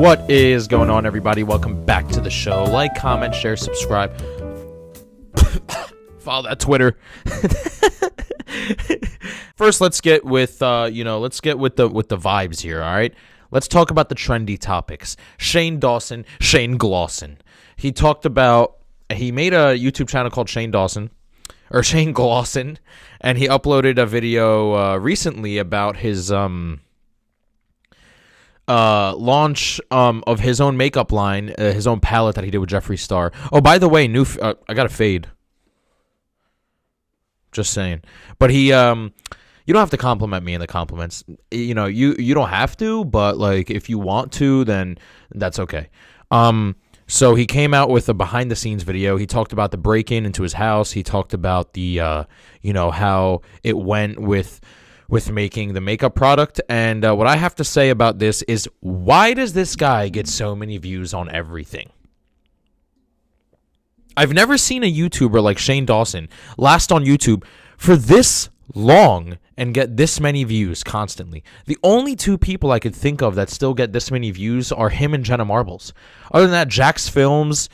What is going on, everybody? Welcome back to the show. Like, comment, share, subscribe. Follow that Twitter. First, let's get with the vibes here. All right, let's talk about the trendy topics. Shane Glossin. He made a YouTube channel called Shane Glossin, and he uploaded a video recently about his launch of his own makeup line, his own palette that he did with Jeffree Star. Oh, by the way, I got a fade. Just saying. But he, you don't have to compliment me in the compliments. You know, you don't have to, but like if you want to, then that's okay. So he came out with a behind the scenes video. He talked about the break-in into his house. He talked about the, how it went with making the makeup product. And what I have to say about this is, why does this guy get so many views on everything? I've never seen a YouTuber like Shane Glossin last on YouTube for this long and get this many views constantly. The only two people I could think of that still get this many views are him and Jenna Marbles. Other than that, Jax Films,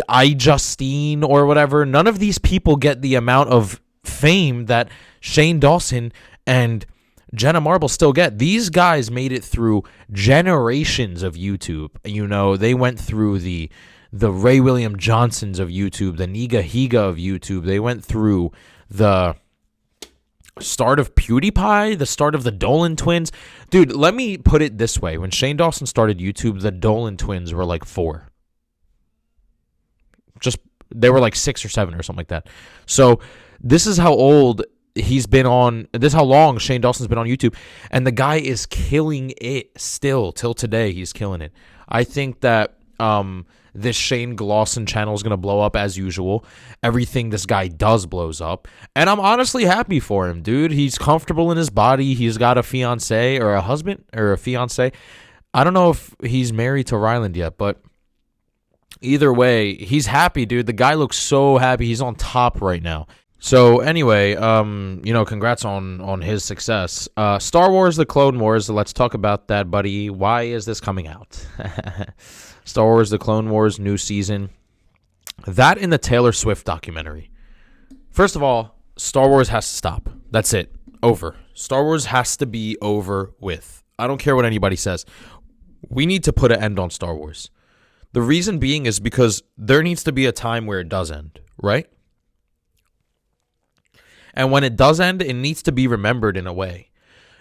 iJustine, or whatever, none of these people get the amount of fame that Shane Glossin and Jenna Marbles still get. These guys made it through generations of YouTube. You know, they went through the Ray William Johnsons of YouTube, the Niga Higa of YouTube. They went through the start of PewDiePie, the start of the Dolan twins. Dude, let me put it this way. When Shane Glossin started YouTube, the Dolan twins were like 4. They were like 6 or 7 or something like that. So this is how old he's been on. This is how long Shane Glossin's been on YouTube. And the guy is killing it still. Till today, he's killing it. I think that this Shane Glossin channel is going to blow up as usual. Everything this guy does blows up. And I'm honestly happy for him, dude. He's comfortable in his body. He's got a fiance or a husband or a fiance. I don't know if he's married to Ryland yet, but either way, he's happy, dude. The guy looks so happy. He's on top right now. So anyway, congrats on his success. Star Wars: The Clone Wars. Let's talk about that, buddy. Why is this coming out? Star Wars: The Clone Wars, new season. That in the Taylor Swift documentary. First of all, Star Wars has to stop. That's it. Over. Star Wars has to be over with. I don't care what anybody says. We need to put an end on Star Wars. The reason being is because there needs to be a time where it does end, right? And when it does end, it needs to be remembered in a way.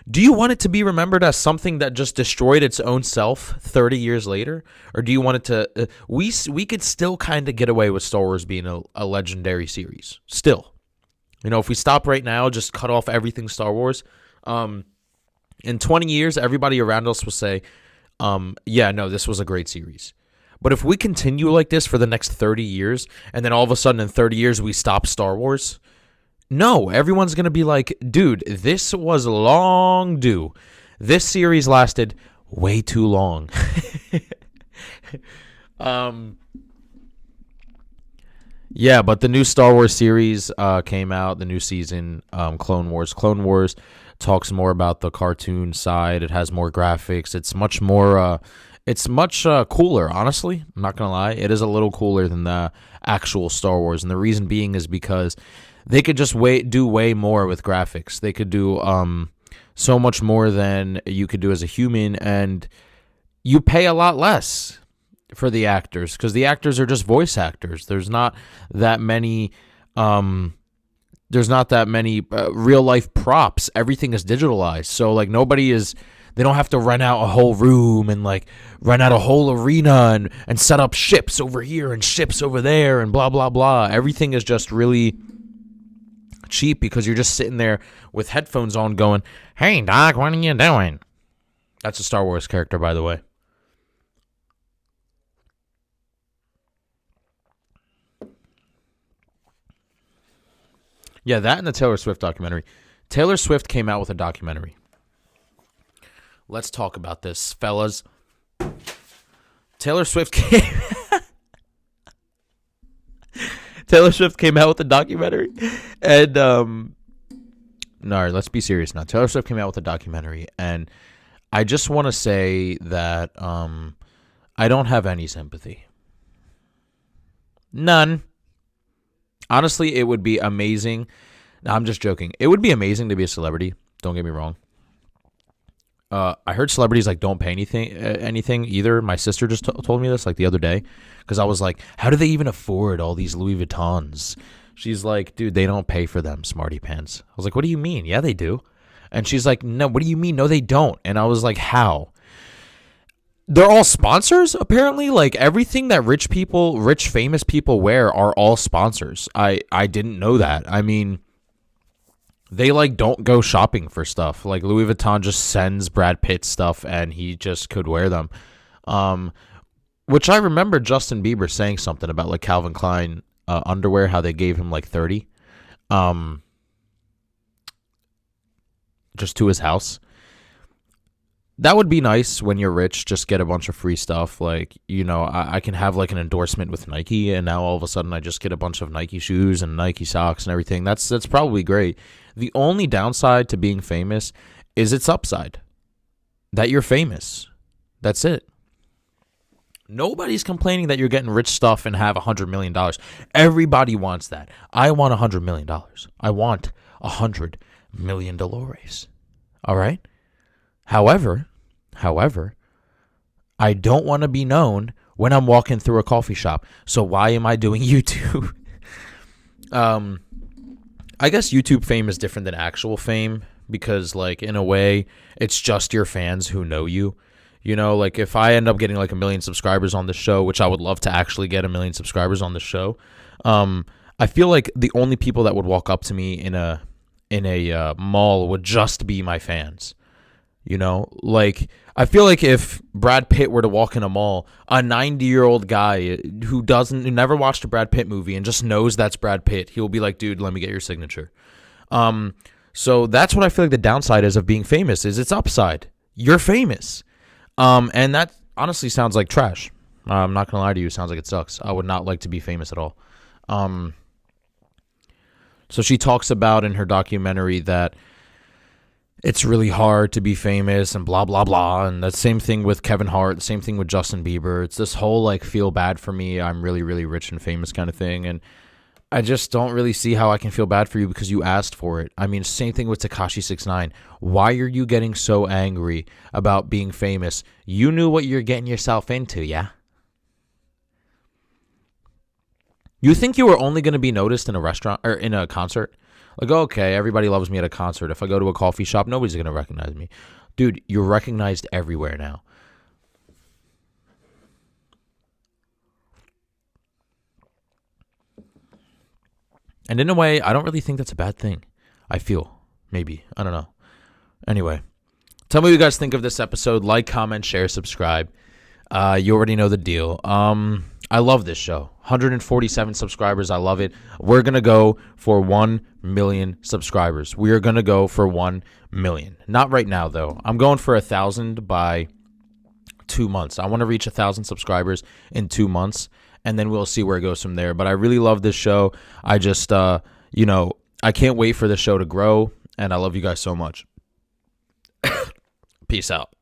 Do you want it to be remembered as something that just destroyed its own self 30 years later? Or do you want it to... we could still kind of get away with Star Wars being a legendary series. Still. You know, if we stop right now, just cut off everything Star Wars, in 20 years, everybody around us will say, this was a great series. But if we continue like this for the next 30 years, and then all of a sudden in 30 years we stop Star Wars... No, everyone's going to be like, dude, this was long due. This series lasted way too long. But the new Star Wars series came out, the new season, Clone Wars. Clone Wars talks more about the cartoon side. It has more graphics. It's much more, cooler, honestly. I'm not going to lie. It is a little cooler than the actual Star Wars. And the reason being is because they could just do way more with graphics. They could do so much more than you could do as a human, and you pay a lot less for the actors because the actors are just voice actors. There's not that many. There's not that many real life props. Everything is digitalized, so like they don't have to rent out a whole room and like rent out a whole arena and set up ships over here and ships over there and blah blah blah. Everything is just really cheap because you're just sitting there with headphones on going, "Hey Doc, what are you doing?" That's a Star Wars character, by the way. Yeah, that and the Taylor Swift documentary. Taylor Swift came out with a documentary. Let's talk about this, fellas. Taylor Swift came out with a documentary, and no, let's be serious now. Taylor Swift came out with a documentary, and I just want to say that I don't have any sympathy. None. Honestly, it would be amazing. No, I'm just joking. It would be amazing to be a celebrity. Don't get me wrong. I heard celebrities like don't pay anything either. My sister just told me this like the other day because I was like, how do they even afford all these Louis Vuittons? She's like, dude, they don't pay for them, smarty pants. I was like, what do you mean? Yeah, they do. And she's like, no, what do you mean? No, they don't. And I was like, how? They're all sponsors, apparently. Like everything that rich famous people wear are all sponsors. I didn't know that. I mean, they like don't go shopping for stuff. Like Louis Vuitton just sends Brad Pitt stuff and he just could wear them. Which I remember Justin Bieber saying something about like Calvin Klein underwear, how they gave him like 30 just to his house. That would be nice when you're rich, just get a bunch of free stuff. Like, you know, I can have like an endorsement with Nike and now all of a sudden I just get a bunch of Nike shoes and Nike socks and everything. That's probably great. The only downside to being famous is its upside. That you're famous. That's it. Nobody's complaining that you're getting rich stuff and have $100 million. Everybody wants that. I want $100 million. I want $100 million. All right? However, I don't want to be known when I'm walking through a coffee shop. So why am I doing YouTube? I guess YouTube fame is different than actual fame because, like, in a way, it's just your fans who know you. You know, like, if I end up getting, like, 1 million subscribers on the show, which I would love to actually get 1 million subscribers on the show, I feel like the only people that would walk up to me in a mall would just be my fans. You know, like, I feel like if Brad Pitt were to walk in a mall, a 90-year-old guy who never watched a Brad Pitt movie and just knows that's Brad Pitt, he'll be like, dude, let me get your signature. So that's what I feel like the downside is of being famous is its upside. You're famous. And that honestly sounds like trash. I'm not going to lie to you. It sounds like it sucks. I would not like to be famous at all. So she talks about in her documentary that it's really hard to be famous and blah, blah, blah. And the same thing with Kevin Hart, the same thing with Justin Bieber. It's this whole, like, feel bad for me, I'm really, really rich and famous kind of thing. And I just don't really see how I can feel bad for you because you asked for it. I mean, same thing with Tekashi 6ix9ine. Why are you getting so angry about being famous? You knew what you're getting yourself into, yeah? You think you were only going to be noticed in a restaurant or in a concert? Like, okay, everybody loves me at a concert. If I go to a coffee shop, nobody's going to recognize me. Dude, you're recognized everywhere now. And in a way, I don't really think that's a bad thing. I feel. Maybe. I don't know. Anyway, tell me what you guys think of this episode. Like, comment, share, subscribe. You already know the deal. I love this show. 147 subscribers. I love it. We're going to go for 1 million subscribers. We are going to go for 1 million. Not right now, though. I'm going for 1,000 by 2 months. I want to reach 1,000 subscribers in 2 months, and then we'll see where it goes from there. But I really love this show. I just, I can't wait for the show to grow, and I love you guys so much. Peace out.